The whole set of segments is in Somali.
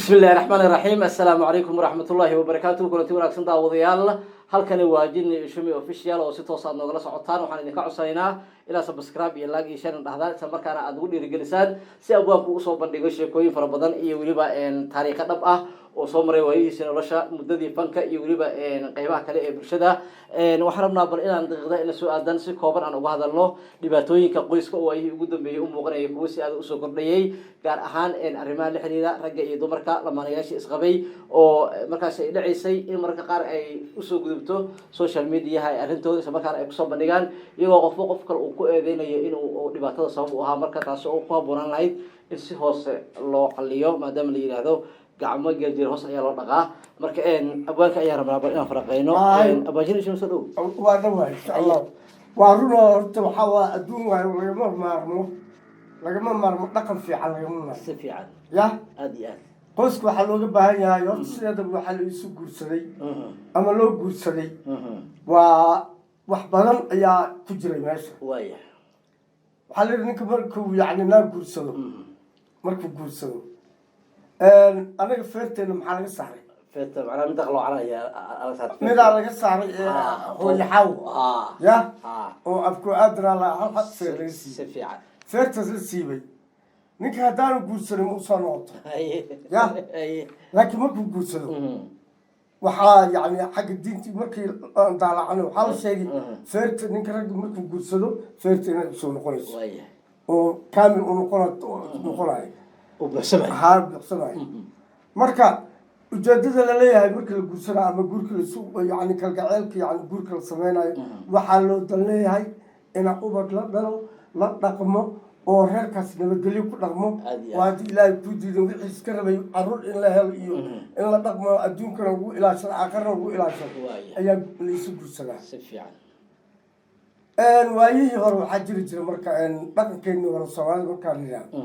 بسم الله الرحمن الرحيم السلام عليكم ورحمة الله وبركاته كلتي wanaagsan daawadayaal halkani waa Jinni Shumi official oo si toos ah nogala socotaan waxaan idinka codsaynaa ila subscribe iyo like iyo share dhahdaan isla markaana aad ugu dhiirigelisaan si abwaabku u soo bandhigo sheekooyin fara badan iyo waliba taariikh dhab ah oo soo maray waaydiisa nolosha muddadii fanka iyo waliba qaybaha kale ee bulshada waxaan rabnaa bal inaan daqiiqada ila soo aadan si kooban aan uga hadalno dhibaatooyinka qoyska oo ay ugu dambeeyay u muuqanayay kuwa si aad u soo kordhayay gaar ahaan arrimaha la xiriira ragga iyo dumarka lamaanayaasha isqabay oo markaas ay dhacaysay in marka qaar ay u soo gudubto social media ay arintooda isla markaana ay ku soo bandhigaan iyagoo qof kale uu ku eedeynayo inuu dhibaatada sabab u ahaa marka taas oo ku haboonaan lahayd in si hoose loo xalliyo maadaama la yiraahdo gacmo geljir hoos ayaa loo dhaqaa marka abwaanka ayaa rabnaa bal inaan faraqeyno abaajin isoo soo dhow waa dhawaay insha Allah waa runo horta waxa waa adduun waayo lagama maarmo dhaqan fiican lagama maarmo si fiican ya aad iyo aad qoysku waxaa looga baahan yahay horta sideeda waxaa la isu guursaday ama loo guursaday waa wax badan ayaa ku jiray meesha waaya waxaa la yidhi ninka markuu yacni naa guursado markuu guursado anaga feerteena maxaa laga saaray feerta macnaha mid aqlo calaya midaa laga saaray hooyaxaw ya oo afku aadra la hal feer laga siiyey si fiican feertaas la siibay ninka haddaanu guursanin u soo noqoto ya laakiin markuu guursado waxaa yani xagga diintii markii daalacano waxaa la sheegay feerta ninka ragga markuu guursado feerta inay usoo noqonayso oo kaamil u noqonayo ها بقصناي مركا ujeedada la leeyahay marka la guursado ama guurka la soo yani kalgaceelka yani guurka la sameeyo waxa loo dalleeyahay in ubad la dhalo la dhaqmo oo reerkaas nabadgelyo ku dhaqmo waa ilaahay ku diiday wixii iska rabay arur in la helo iyo in la dhaqmo adduunkana ugu ilaashado aakhirana ugu ilaashado ayaa la isu guursadaa si fiican waayihii hore waxaa jiri jiray marka dhaqankeennii hore Soomaalida markaa la yiraahdo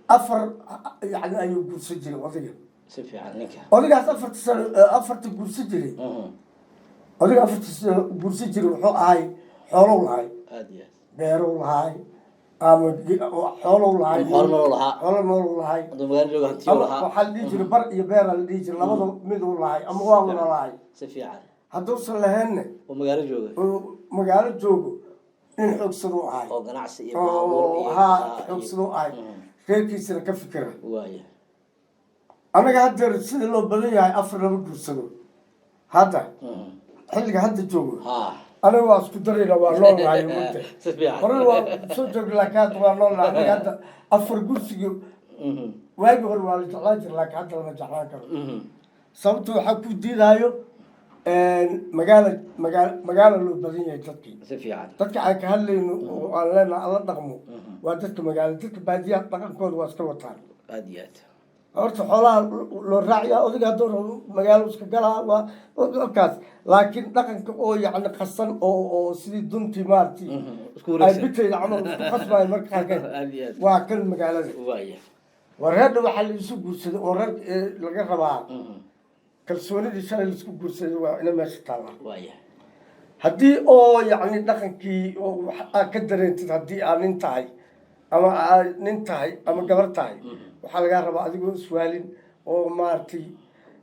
أفر يعني أيو جور سجل وضيع. سفي عنك. وضيع أفرت جور سجلي. وضيع أفرت جور سجل هاي حلول هاي. أديه. بيرول هاي. حلول هاي. حلول هاي. حلول هاي. دمغان جو هنتي ولا هاي. وحال يجري برق يبير اللي يجري لما مدول هاي أموال ولا هاي. سفي عن. هدوس لهن. ومقالة جوجو. ومقالة جوجو. إن حكسروا هاي. أو قناعسي. ها حكسروا هاي. reerkiisana ka fikira waaya anaga hadda sida loo badan yahay afar laba guursado hadda xilliga hadda joogo anaga waa isku darayna waa noolahay muddo hore waa soo joog laakiin waa noolahay hadda afar guursiga waagi hore waa la jeclaan jiray laakiin hadda lama jeclaan karo sababta waxaa ku diidayo magaalo loo badan yahay dadkii si fiican dadka ay ka hadlayno oo aan leenahay alla dhaqmo waa dadka magaalo dadka baadiyaha dhaqankooda waa iska wataan aad iyo aad horta xoolaha loo raaciyaa odiga hadduu magaalo iska galaa waa halkaas laakiin dhaqanka oo yacni qasan oo sidii duntii maartii ay bitayda camal isku qasbayo marka qaarkeed waa kan magaalada waa reerda waxaa la isu guursaday oo reer laga rabaa kalsoonidii shalay la isku guursaday waa ina meesha taala haddii oo yacni dhaqankii oo aad ka dareentid haddii aad nin tahay ama aad nin tahay ama gabar tahay waxaa lagaa rabaa adigoo iswaalin oo maaragtay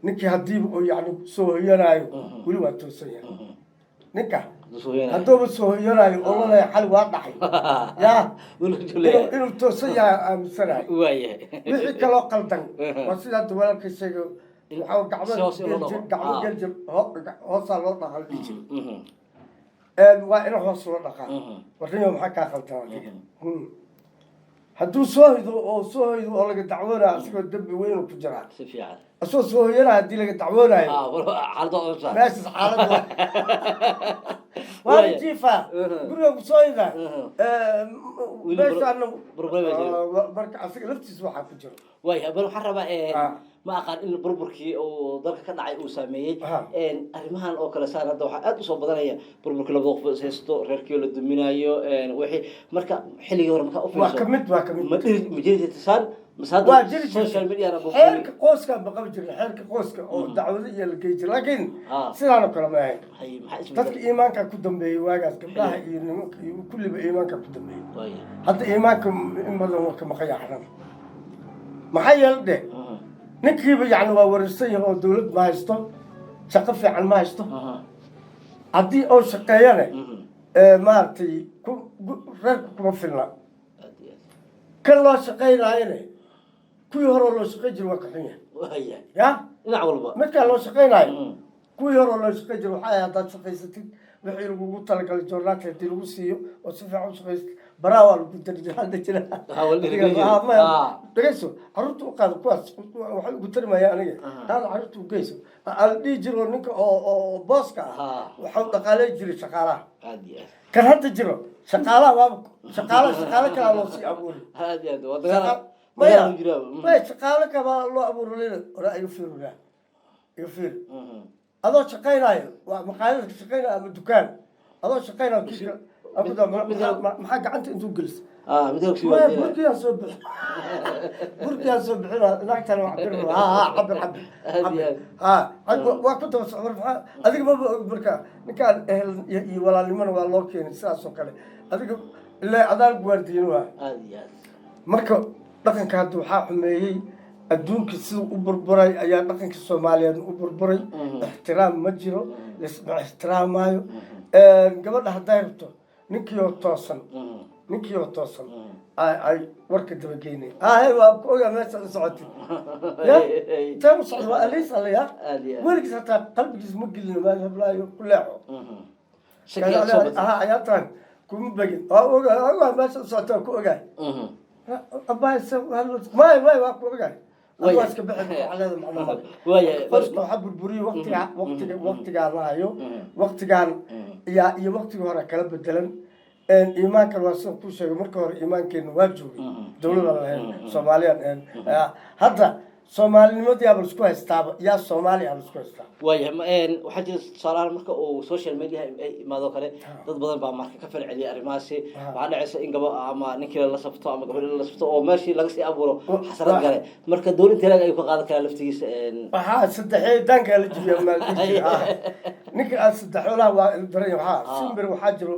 ninkii haddiiba oo yacni soo hoyanaayo weli waa toosan yahay ninka hadduuba soo hoyanaayo oo laleeya xali waa dhacay yaa inuu toosan yahay aaminsanahay wixii kaloo qaldan waa sida hadda walaalka sheegay gacmo geljir hoosaa loo dhaqaa la dhihi jiray waa in hoos loo dhaqaa warriyo maxaa kaa qaldan hadduu soo hido oo laga dacwoonaayo asigoo dembi weyn ku jiraa si fiican asoo soo hoyanaa haddii laga dacwoonaayo meeshas xaalada waa jiifa guriga ku soo hida meeshaana marka asiga laftiisa waxaa ku jiro waaya bal waxaan rabaa ma aqaan in burburkii oo dalka ka dhacay uu saameeyay arrimahan oo kale saan hadda waxaa aad u soo badanaya burburkii labada qof haysto reerkii la duminayo wixii marka xilligii hore marka u fiirso waa kamid ma jirto tisaan مساعد social media أنا بقول حرك قوس كان بقبل حرك قوس أو دعوة يلقيت لكن سلام كلام هاي تذكر إيمان كقدم به واجد كبلاه كل بإيمان كقدم به حتى إيمان كم إما لو كم خيا حرام maxaa yeelay ninkiiba yacni waa wareersan yahay oo dawlad ma haysto shaqo fiican ma haysto haddii oo shaqeeyane maaragtay reerka kuma filna kan loo shaqaynaayane kuwii hore loo shaqayn jira waa ka xun yahay ya dhinac walba midkaan loo shaqaynaayo kuwii hore loo shaqayn jira waxaa haddaad shaqaysatid wixii lagugu talagalay joornaadka hadii lagu siiyo oo si fiican u shaqaysatid baraa waa lagu dari jira dhegeyso carruurta u qaada kuwaas waxay ugu tarimayaan aniga qaada carruurta u geyso ala dhihi jiro ninka oo booska ah waxau dhaqaaley jiray shaqaalaha kan hadda jiro shaqaalaha waaba shaqaale kalaa loo sii abuuri maya shaqaale kabaa loo abuuri ora iga fiirunaa iga fiir adoo shaqaynaayo waa maqaayada ka shaqaynaayo ama dukaan adoo shaqaynaayo maxaa gacanta intuu gelisa burkiyaan soo bixin naagtana waa cabir waa ku daba socmar maxaa adiga maba og markaa ninkaan ehel iyo walaalnimona waa loo keenay sidaas oo kale adiga ilaa adaan guwaardiyin waa marka dhaqanka hadda waxaa xumeeyey adduunka siduu u burburay ayaa dhaqanka soomaaliyeed u burburay ixtiraam ma jiro lasma ixtiraamaayo gabadha hadday rabto ninkiioo toosan ay warka dabageynay waa ku ogaa meesha u socotay ya taa u socda waa aliis alle ya weligiis hataa qalbigiis ma gelin meel heblaayo ku leexo ayaatan kuma begin ogaa meesha u socota waa ku ogaay may waa ku ogaay adwaaska bixin waxaa burburiye waqtigaan lahayo waqtigaan iyo waqtigii hore kala bedelan iimaankan waa sida kuu sheegay marka hore iimaankeena waa joogay dawladaan lahayn soomaaliyaan hadda soomaalinimadii aba laisku haystaaba yaa soomaaliya aba laisku haystaa waxaa jira tusaalahaan marka uu social media ay imaado kale dad badan baa marka ka falceliya arrimahaasi waxaa dhacaysa in ama ninkii la sabto ama gabadhi la sabto oo meeshii laga sii abuuro xasarad gale marka dawladda ilaag ay ku qaadan karaan laftigiisa waxaa saddexeedaankaa la jibiya ninka aad saddexoolaha waa ildaray waxaa simbir waxaa jiro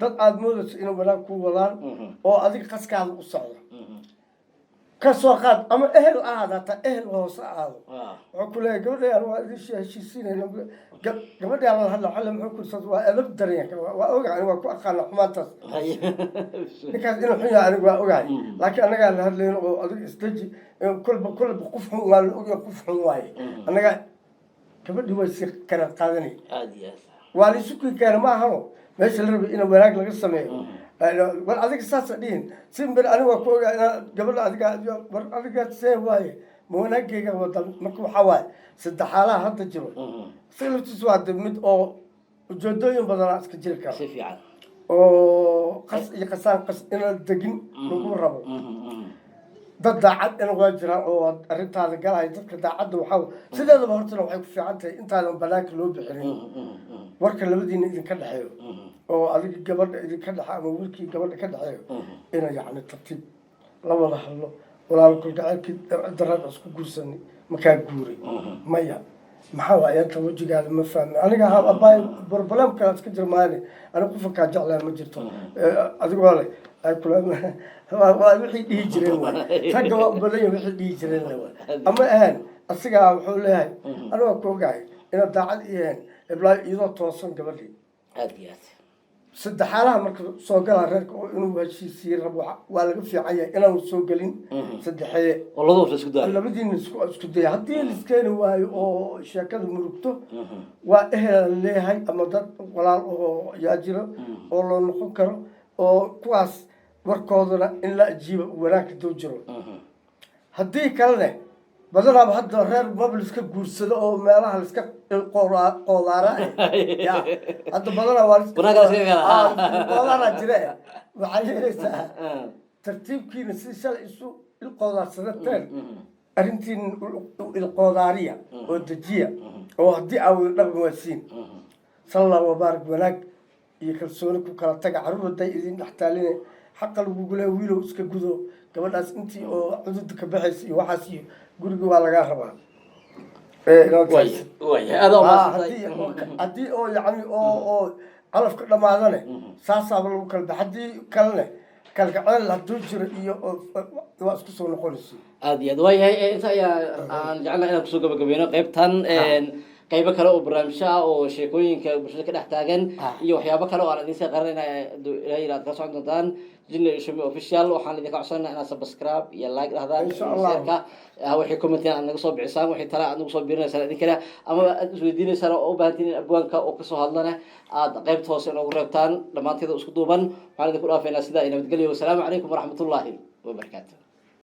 dad aad moodayso inay wanaag ku wadaan oo adiga qaskaada u socdo kasoo qaad ama ehel ahaad hataa ehel hoose ahaado wuxuu ku leeyahay gabadhayaan waa idin heshiisiinayna gabadhayaan la hadla xalle muxuu kursad waa edab daran waa ogahay waa ku aqaana xumaantaas ninkaas inuu xun yahay anigu waa ogahay laakiin annagaa la hadlayno oo adiga isdeji kolba qof xun waa la ogyahay qof xun waaye annaga gabadhii way si kala qaadanay waa la isu kii keena ma ahano meesha la rabay in wanaag laga sameeyo war adiga saasa dhihin simbir aniga waa ku ogaa inaa gabadha adiga see waaye ma wanaagayga wada marka waxaa waaye saddexaalaha hadda jiro isaga laftiis waa de mid oo ujeedooyin badanaa iska jiri kara oo qas iyo qasaan qas inaan degin lagu rabo dad daacad in waa jiraan oo arrintaada galaya dadka daacadda waxaa sideedaba hortana waxay ku fiican tahay intaadan banaanka loo bixinin warka labadiina idinka dhexeeyo oo adiga gabadha idinka dhexe ama wiilkii gabadha ka dhexeeyo ina yacni tartiib la wada hadlo walaalkul gaceelkii darada isku guursanay makaa guuray maya maxaa waaye anta wejigaada ma fahmi aniga abaay barbalamka iska jir maayne aniga qufankaa jeclaa ma jirto adigoo le ay kula waa wixii dhihi jireen waay ragga waa u badan yahay wixii dhihi jireen le waay ama ahaan asigaa wuxuu leeyahay aniga ku ogahay inaad daacad iyahayn iblaayo iyadoo toosan gabadhii aad iyo aad saddexaalaha marka soo galaa reerka oo inuu heshiisiye rabo waa laga fiican yahay inaanu soo gelin saddexee labadiina isku daya haddii liskeeni waayo oo sheekada murugto waa ehel leeyahay ama dad walaal oo yaa jiro oo loo noqon karo oo kuwaas warkoodana in la ajiiba wanaagka doo jiro haddii kalene badanaaba hadda reer maba liska guursado oo meelaha liska qoodaara ya hadda badanaa waa jire waxaa yeelaysaa tartiibkiina si shalay isu ilqoodaarsadeen arrintiin ilqoodaariya oo dejiya oo haddii aa wada dhaqan waasiin salla wabaarak wanaag iyo kalsooni ku kala taga carruur hadday idin dhextaaline xaqa lagugu leeya wiilow iska gudo gabadhaas intii oo cudurda ka baxaysa iyo waxaas iyo guriga waa lagaa rabaa haddii oo yani oo calafka dhamaadane saasaaba lagu kala bax haddii kalene kalgacayl hadduu jiro iyo waa isku soo noqonaysa aad iyo aad waayahay inta ayaa aan jecelnahay inaan kusoo gabagabeyno qaybtan qaybo kale oo barnaamijyo ah oo sheekooyinka bulshada ka dhex taagan iyo waxyaabo kale oo aan idin sii qarinaya ilaahay inaad kala socon doontaan jinni ishumi official waxaan idinka codsanaynaa inaad subscribe iyo like dhahdaan sheerka wixii commentina aad naga soo bixisaan wixii tale aad nagu soo biirinaysaan idinkana ama aad isweydiinaysaan oo u baahantiin in abwaanka oo kasoo hadlana aad qaybta hoose inoogu reebtaan dhammaanteeda isku duuban waxaan idinku dhaafaynaa sidaa iyo nabadgelyo wasalaamu calaykum waraxmatullaahi wabarakaatu